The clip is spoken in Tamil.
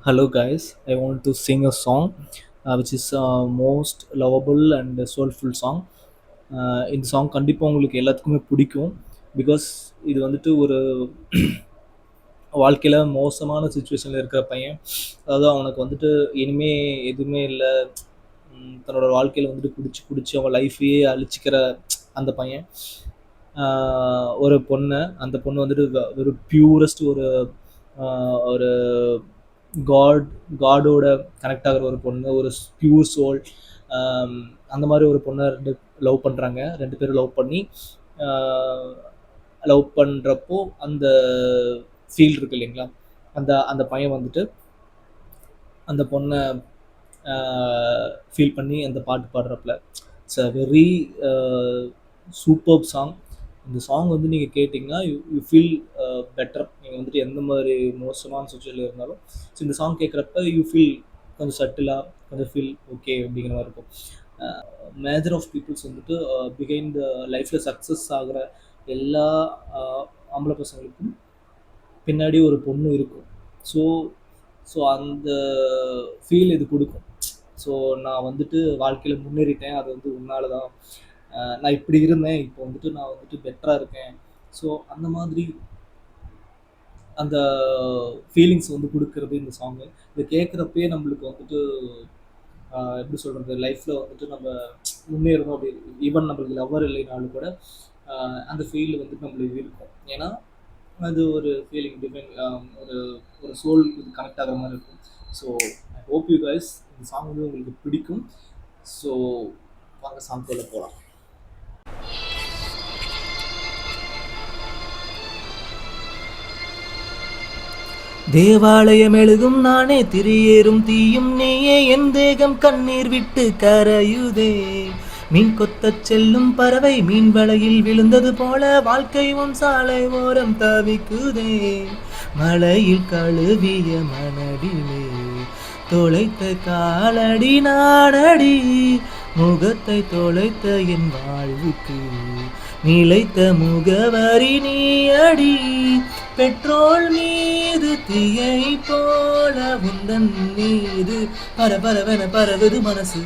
Hello guys, I want to sing a song which is most lovable and soulful song. இந்த சாங் கண்டிப்பாக உங்களுக்கு எல்லாத்துக்குமே பிடிக்கும். பிகாஸ் இது வந்துட்டு ஒரு வாழ்க்கையில் மோசமான சுச்சுவேஷனில் இருக்கிற பையன். அதாவது அவனுக்கு வந்துட்டு இனிமே எதுவுமே இல்லை, தன்னோட வாழ்க்கையில் வந்துட்டு குடிச்சு குடிச்சு அவன் லைஃபையே அழிச்சிக்கிற அந்த பையன். ஒரு பொண்ணு, அந்த பொண்ணு வந்துட்டு ஒரு பியூரஸ்ட் ஒரு ஒரு காடோட கனெக்ட் ஆகிற ஒரு பொண்ணு, ஒரு பியூர் சோல். அந்த மாதிரி ஒரு பொண்ணை லவ் பண்ணுறாங்க. 2 பேரும் லவ் பண்ணி லவ் பண்ணுறப்போ அந்த ஃபீல் இருக்கு இல்லைங்களா, அந்த அந்த பையன் வந்துட்டு அந்த பொண்ணை ஃபீல் பண்ணி அந்த பாட்டு பாடுறப்பல it's a very super song. இந்த சாங் வந்து நீங்கள் கேட்டிங்கன்னா யூ ஃபீல் பெட்டர். நீங்கள் வந்துட்டு எந்த மாதிரி மோசமான சுச்சுவேஷனில் இருந்தாலும் ஸோ இந்த சாங் கேட்குறப்ப யூ ஃபீல் கொஞ்சம் சட்டிலாக, கொஞ்சம் ஃபீல் ஓகே அப்படிங்கிற மாதிரி இருக்கும். மேஜர் ஆஃப் பீப்புள்ஸ் வந்துட்டு பிஹைண்ட் லைஃப்பில் சக்ஸஸ் ஆகிற எல்லா ஆம்பளை பசங்களுக்கும் பின்னாடி ஒரு பொண்ணு இருக்கும். ஸோ ஸோ அந்த ஃபீல் இது கொடுக்கும். ஸோ நான் வந்துட்டு வாழ்க்கையில் முன்னேறிட்டேன், அது வந்து உன்னால தான். நான் இப்படி இருந்தேன், இப்போ வந்துட்டு நான் வந்துட்டு பெட்டராக இருக்கேன். ஸோ அந்த மாதிரி அந்த ஃபீலிங்ஸ் வந்து கொடுக்கறது இந்த சாங்கு. இதை கேட்குறப்பே நம்மளுக்கு வந்துட்டு எப்படி சொல்கிறது, லைஃப்பில் வந்துட்டு நம்ம முன்னேறணும் அப்படி. ஈவன் நம்மளுக்கு லவ்வர் இல்லைனாலும் கூட அந்த ஃபீல் வந்துட்டு நம்மளுக்கு இருக்கும். ஏன்னா அது ஒரு ஃபீலிங் டிஃபைன், ஒரு ஒரு சோல் இது கனெக்ட் ஆகிற மாதிரி இருக்கும். So I hope you guys இந்த சாங் வந்து உங்களுக்கு பிடிக்கும். ஸோ வாங்க சாங்குக்குள்ள போகலாம். தேவாலயம் எழுதும் நானே, திரியேறும் தீயும் நீயே, என் தேகம் கண்ணீர் விட்டு கரையுதே. மீன் கொத்தச் செல்லும் பறவை மீன் வலையில் விழுந்தது போல வாழ்க்கை உன் சாலை ஓரம் தவிக்குதே. மலையில் கழுவிய மணடிலே தொலைத்த காலடி நாடடி, முகத்தை தொலைத்த என் வாழ்வுக்கு நிலைத்த முகவரி நீ அடி. பெட்ரோல் மீது தீயை போல உந்தன் மீது பரபரவென பரவுது மனசு.